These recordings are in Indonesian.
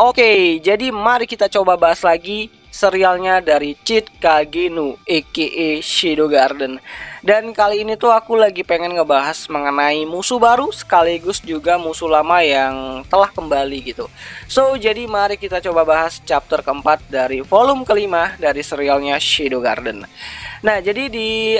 Oke, jadi mari kita coba bahas lagi serialnya dari Cheat Kagenu aka Shadow Garden. Dan kali ini tuh aku lagi pengen ngebahas mengenai musuh baru sekaligus juga musuh lama yang telah kembali gitu. So, jadi mari kita coba bahas chapter keempat dari volume kelima dari serialnya Shadow Garden. Nah, jadi di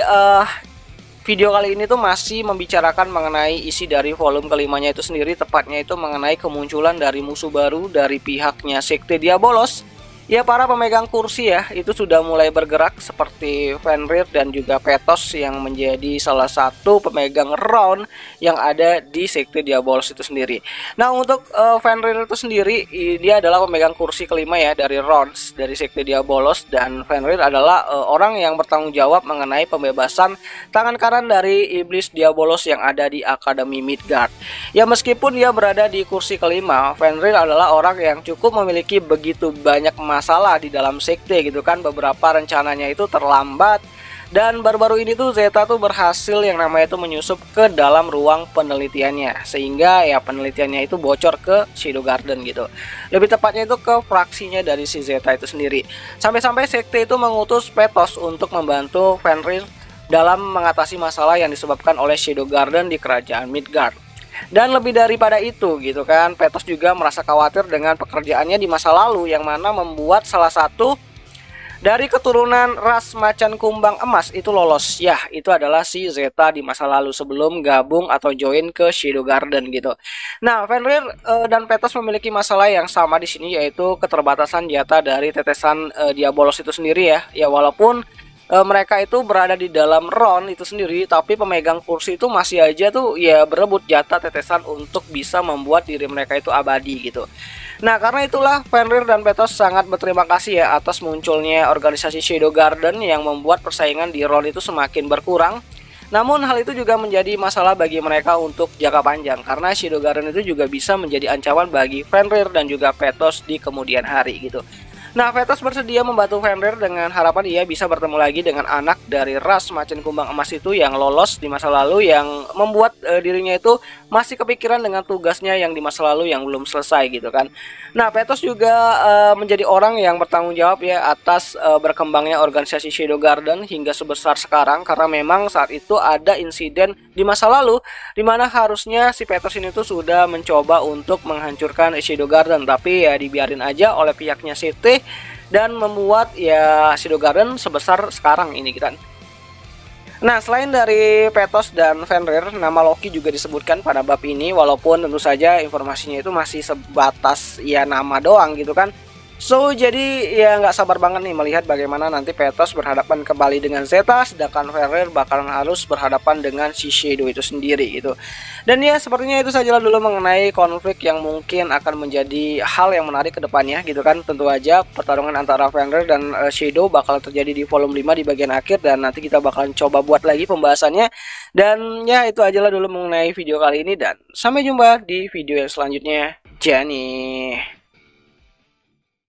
video kali ini tuh masih membicarakan mengenai isi dari volume kelimanya itu sendiri, tepatnya itu mengenai kemunculan dari musuh baru dari pihaknya Sekte Diabolos. Ya, para pemegang kursi ya, itu sudah mulai bergerak seperti Fenrir dan juga Petos yang menjadi salah satu pemegang round yang ada di Sekte Diabolos itu sendiri. Nah, untuk Fenrir itu sendiri, dia adalah pemegang kursi kelima ya dari rounds dari Sekte Diabolos, dan Fenrir adalah orang yang bertanggung jawab mengenai pembebasan tangan kanan dari iblis Diabolos yang ada di Akademi Midgard. Ya, meskipun dia berada di kursi kelima, Fenrir adalah orang yang cukup memiliki begitu banyak masalah di dalam sekte gitu kan. Beberapa rencananya itu terlambat, dan baru-baru ini tuh Zeta tuh berhasil yang namanya itu menyusup ke dalam ruang penelitiannya, sehingga ya penelitiannya itu bocor ke Shadow Garden gitu. Lebih tepatnya itu ke fraksinya dari si Zeta itu sendiri. Sampai-sampai sekte itu mengutus Petos untuk membantu Fenrir dalam mengatasi masalah yang disebabkan oleh Shadow Garden di kerajaan Midgard. Dan lebih daripada itu gitu kan, Petos juga merasa khawatir dengan pekerjaannya di masa lalu, yang mana membuat salah satu dari keturunan ras macan kumbang emas itu lolos. Ya, itu adalah si Zeta di masa lalu sebelum gabung atau join ke Shadow Garden gitu. Nah, Fenrir dan Petos memiliki masalah yang sama di sini, yaitu keterbatasan jatah dari tetesan Diabolos itu sendiri ya. Ya, walaupun mereka itu berada di dalam round itu sendiri, tapi pemegang kursi itu masih aja tuh ya berebut jatah tetesan untuk bisa membuat diri mereka itu abadi gitu. Nah, karena itulah Fenrir dan Petos sangat berterima kasih ya atas munculnya organisasi Shadow Garden yang membuat persaingan di round itu semakin berkurang. Namun hal itu juga menjadi masalah bagi mereka untuk jangka panjang, karena Shadow Garden itu juga bisa menjadi ancaman bagi Fenrir dan juga Petos di kemudian hari gitu. Nah, Petos bersedia membantu Fenrir dengan harapan ia bisa bertemu lagi dengan anak dari ras macan kumbang emas itu yang lolos di masa lalu, yang membuat dirinya itu masih kepikiran dengan tugasnya yang di masa lalu yang belum selesai gitu kan. Nah, Petos juga menjadi orang yang bertanggung jawab ya atas berkembangnya organisasi Shadow Garden hingga sebesar sekarang, karena memang saat itu ada insiden di masa lalu di mana harusnya si Petos ini tuh sudah mencoba untuk menghancurkan Shadow Garden, tapi ya dibiarin aja oleh pihaknya CT dan membuat ya Shadow Garden sebesar sekarang ini kan. Nah, selain dari Petos dan Fenrir, nama Loki juga disebutkan pada bab ini, walaupun tentu saja informasinya itu masih sebatas ya nama doang gitu kan. So, jadi ya nggak sabar banget nih melihat bagaimana nanti Petos berhadapan kembali dengan Zeta, sedangkan Fenrir bakalan harus berhadapan dengan si Shadow itu sendiri gitu. Dan ya sepertinya itu sajalah dulu mengenai konflik yang mungkin akan menjadi hal yang menarik ke depannya gitu kan. Tentu aja pertarungan antara Fenrir dan Shadow bakal terjadi di volume 5 di bagian akhir, dan nanti kita bakalan coba buat lagi pembahasannya. Dan ya itu ajalah dulu mengenai video kali ini, dan sampai jumpa di video yang selanjutnya. Jani.